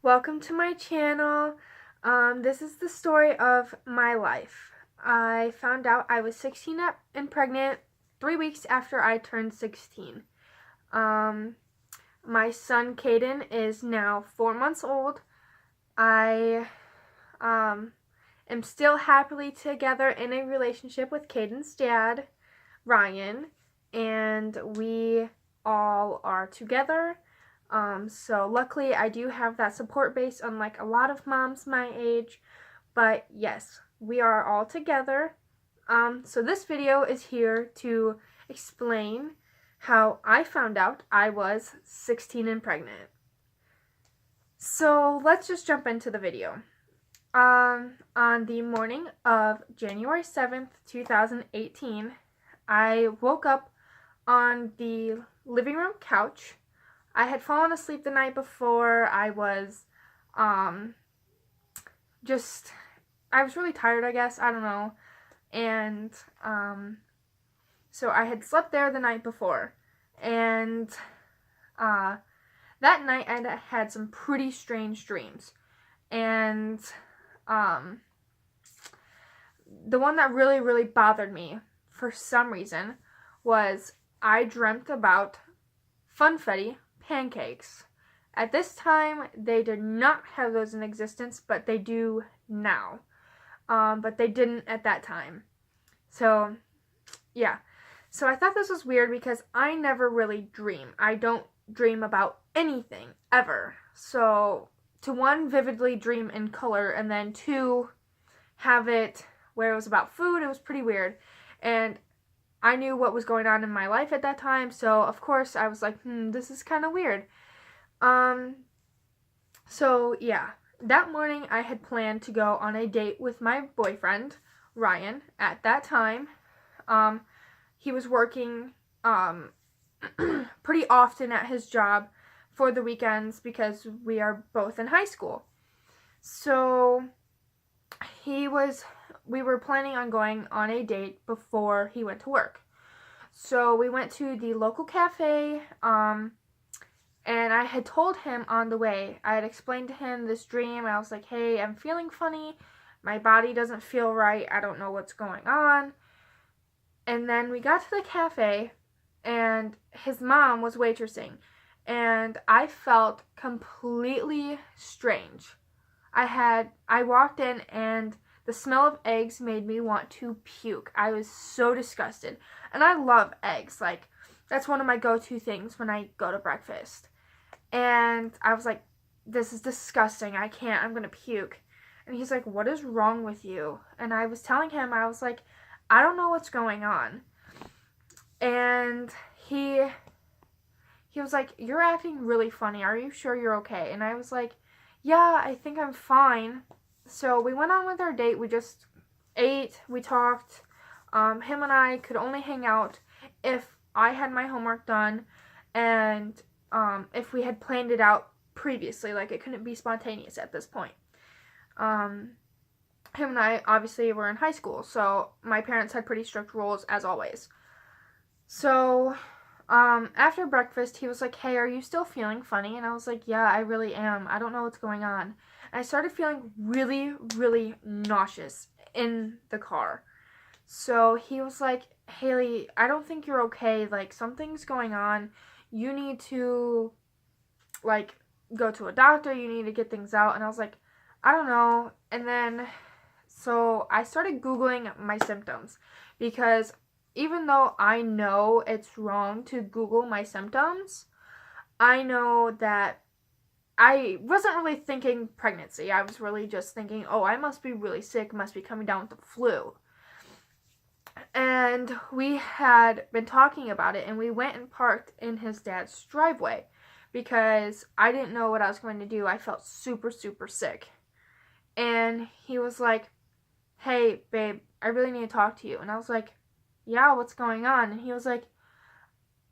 welcome to my channel. This is the story of my life. I found out I was 16 and pregnant 3 weeks after I turned 16. My son Caden is now 4 months old. I am still happily together in a relationship with Caden's dad, Ryan, and we all are together. So luckily I do have that support base, unlike a lot of moms my age. But yes, we are all together. So this video is here to explain how I found out I was 16 and pregnant. So let's just jump into the video. On the morning of January 7th, 2018, I woke up on the living room couch. I had fallen asleep the night before. I was really tired, I guess. I don't know. And so I had slept there the night before. And that night I had some pretty strange dreams. And the one that really bothered me for some reason was I dreamt about funfetti pancakes. At this time, they did not have those in existence, but they do now. But they didn't at that time. So, yeah. So I thought this was weird because I never really dream. I don't dream about anything, ever. So, to one, vividly dream in color, and then two, have it where it was about food, it was pretty weird. And I knew what was going on in my life at that time, so of course I was like, this is kind of weird. So yeah, that morning I had planned to go on a date with my boyfriend, Ryan, at that time. He was working, pretty often at his job for the weekends because we are both in high school. So we were planning on going on a date before he went to work. So we went to the local cafe, and I had told him on the way, I had explained to him this dream. I was like, hey, I'm feeling funny. My body doesn't feel right. I don't know what's going on. And then we got to the cafe, and his mom was waitressing, and I felt completely strange. I walked in, and the smell of eggs made me want to puke. I was so disgusted. And I love eggs. Like, that's one of my go-to things when I go to breakfast. And I was like, this is disgusting. I can't. I'm going to puke. And he's like, what is wrong with you? And I was telling him, I was like, I don't know what's going on. And he was like, you're acting really funny. Are you sure you're okay? And I was like, yeah, I think I'm fine. So we went on with our date. We just ate, we talked. Him and I could only hang out if I had my homework done, and if we had planned it out previously. Like, it couldn't be spontaneous at this point. Him and I obviously were in high school, so my parents had pretty strict rules, as always. So after breakfast, he was like, hey, are you still feeling funny? And I was like, yeah, I really am. I don't know what's going on. And I started feeling really nauseous in the car. So he was like, Haley, I don't think you're okay. Like, something's going on. You need to, like, go to a doctor. You need to get things out. And I was like, I don't know. And then, so I started Googling my symptoms, because even though I know it's wrong to Google my symptoms, I know that I wasn't really thinking pregnancy. I was really just thinking, oh, I must be really sick, must be coming down with the flu. And we had been talking about it, and we went and parked in his dad's driveway because I didn't know what I was going to do. I felt super sick. And he was like, hey, babe, I really need to talk to you. And I was like, yeah, what's going on? And he was like,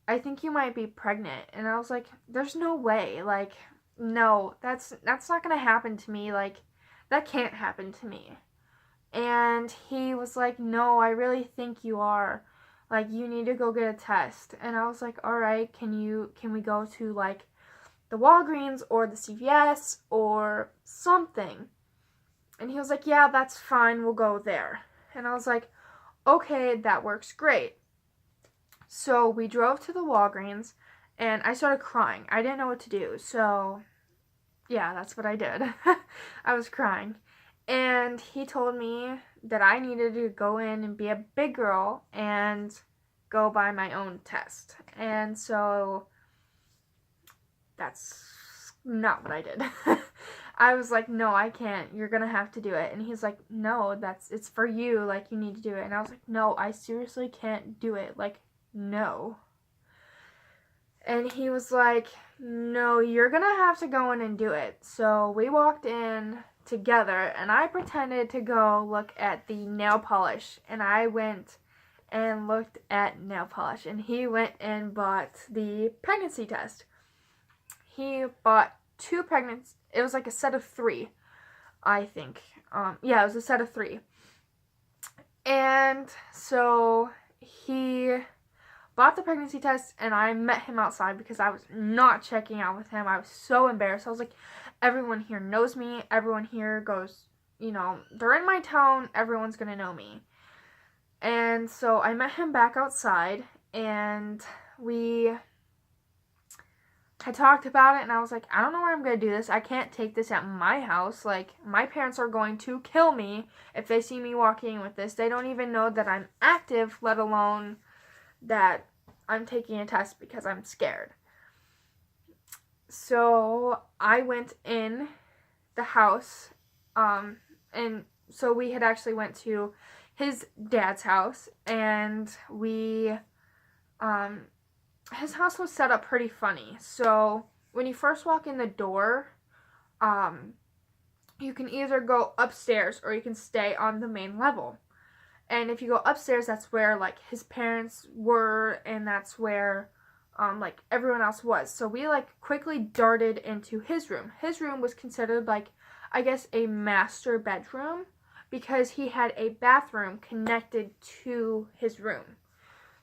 I think you might be pregnant. And I was like, there's no way. Like, no, that's not gonna happen to me. Like, that can't happen to me. And he was like, no, I really think you are. Like, you need to go get a test. And I was like, all right, can we go to, like, the Walgreens or the CVS or something. And he was like, yeah, that's fine, we'll go there. And I was like, okay, that works great. So we drove to the Walgreens, and I started crying. I didn't know what to do, so yeah, that's what I did. I was crying. And he told me that I needed to go in and be a big girl and go buy my own test. And so that's not what I did. I was like, no, I can't. You're going to have to do it. And he's like, no, it's for you. Like, you need to do it. And I was like, no, I seriously can't do it. Like, no. And he was like, no, you're going to have to go in and do it. So we walked in together, and I pretended to go look at the nail polish. And I went and looked at nail polish. And he went and bought the pregnancy test. He bought 2 pregnancy. It was like a set of 3, I think. Yeah, it was a set of 3. And so he bought the pregnancy test, and I met him outside because I was not checking out with him. I was so embarrassed. I was like, everyone here knows me. Everyone here goes, they're in my town. Everyone's going to know me. And so I met him back outside, and I talked about it, and I was like, I don't know where I'm going to do this. I can't take this at my house. Like, my parents are going to kill me if they see me walking with this. They don't even know that I'm active, let alone that I'm taking a test because I'm scared. So I went in the house, and so we had actually went to his dad's house, and his house was set up pretty funny. So when you first walk in the door, you can either go upstairs or you can stay on the main level. And if you go upstairs, that's where like his parents were, and that's where like everyone else was. So we like quickly darted into his room. His room was considered like, I guess, a master bedroom because he had a bathroom connected to his room.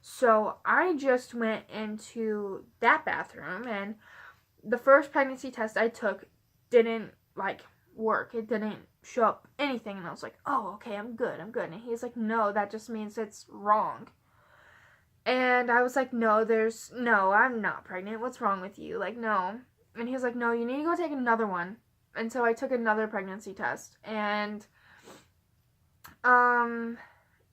So I just went into that bathroom, and the first pregnancy test I took didn't like work. It didn't show up anything, and I was like, oh, okay, I'm good. And he's like, no, that just means it's wrong. And I was like, no, I'm not pregnant. What's wrong with you? Like, no. And he was like, no, you need to go take another one. And so I took another pregnancy test, and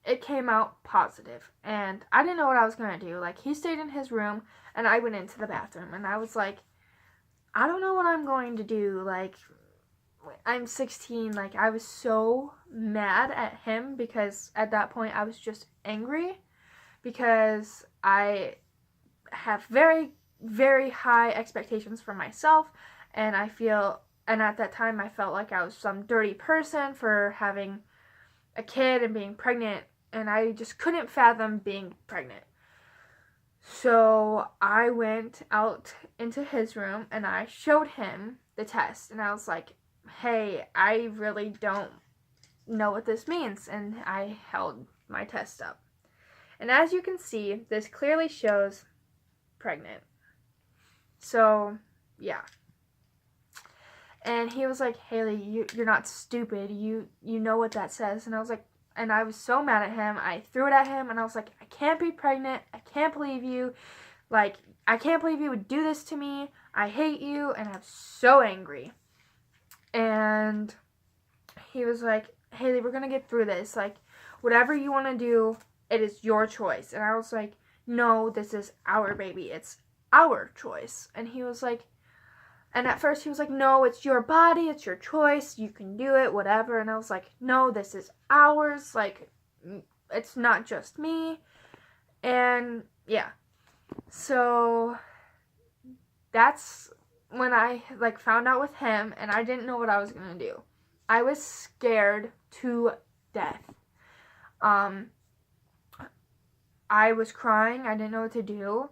it came out positive, and I didn't know what I was going to do. Like, he stayed in his room, and I went into the bathroom, and I was like, I don't know what I'm going to do. Like, I'm 16. Like, I was so mad at him because at that point I was just angry because I have very, very high expectations for myself, and at that time I felt like I was some dirty person for having a kid and being pregnant, and I just couldn't fathom being pregnant. So I went out into his room, and I showed him the test, and I was like, hey, I really don't know what this means, and I held my test up. And as you can see, this clearly shows pregnant. So, yeah. And he was like, Haley, you're not stupid. You know what that says. And I was like, and I was so mad at him. I threw it at him, and I was like, I can't be pregnant. I can't believe you. Like, I can't believe you would do this to me. I hate you. And I'm so angry. And he was like, Haley, we're going to get through this. Like, whatever you want to do, it is your choice. And I was like, no, this is our baby. It's our choice. And he was like, and at first he was like, no, it's your body, it's your choice, you can do it, whatever. And I was like, no, this is ours, like, it's not just me. And yeah, so that's when I like found out with him, and I didn't know what I was gonna do. I was scared to death. I was crying, I didn't know what to do.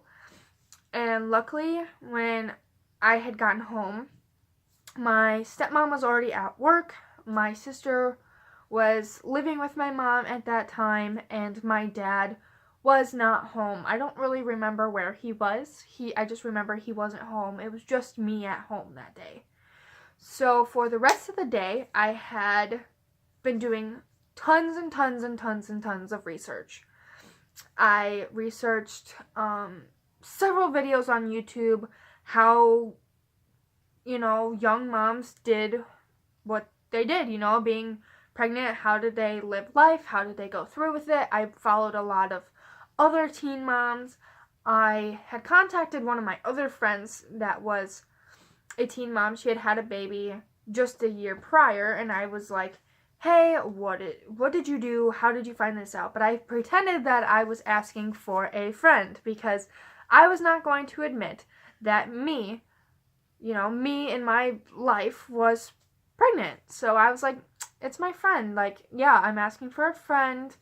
And luckily, when I had gotten home, my stepmom was already at work, my sister was living with my mom at that time, and my dad was not home. I don't really remember where he was. I just remember he wasn't home. It was just me at home that day. So for the rest of the day, I had been doing tons and tons and tons and tons of research. I researched several videos on YouTube, how, young moms did what they did, being pregnant. How did they live life? How did they go through with it? I followed a lot of other teen moms. I had contacted one of my other friends that was a teen mom. She had had a baby just a year prior, and I was like, hey, what did you do? How did you find this out? But I pretended that I was asking for a friend, because I was not going to admit that me in my life was pregnant. So I was like, it's my friend. Like, yeah, I'm asking for a friend.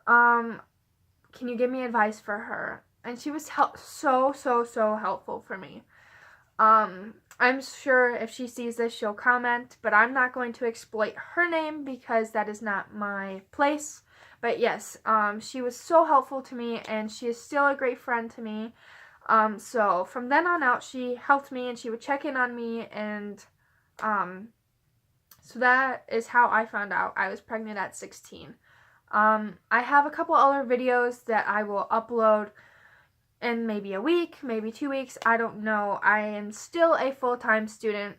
Can you give me advice for her? And she was so helpful for me. I'm sure if she sees this, she'll comment, but I'm not going to exploit her name because that is not my place. But yes, she was so helpful to me, and she is still a great friend to me. So from then on out, she helped me, and she would check in on me, and so that is how I found out I was pregnant at 16. I have a couple other videos that I will upload in maybe a week, maybe 2 weeks, I don't know. I am still a full-time student.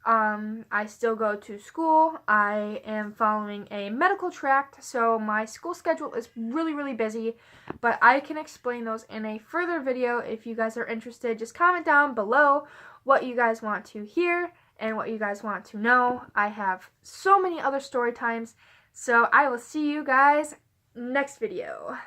I still go to school. I am following a medical track, so my school schedule is really busy, but I can explain those in a further video if you guys are interested. Just comment down below what you guys want to hear and what you guys want to know. I have so many other story times, so I will see you guys next video.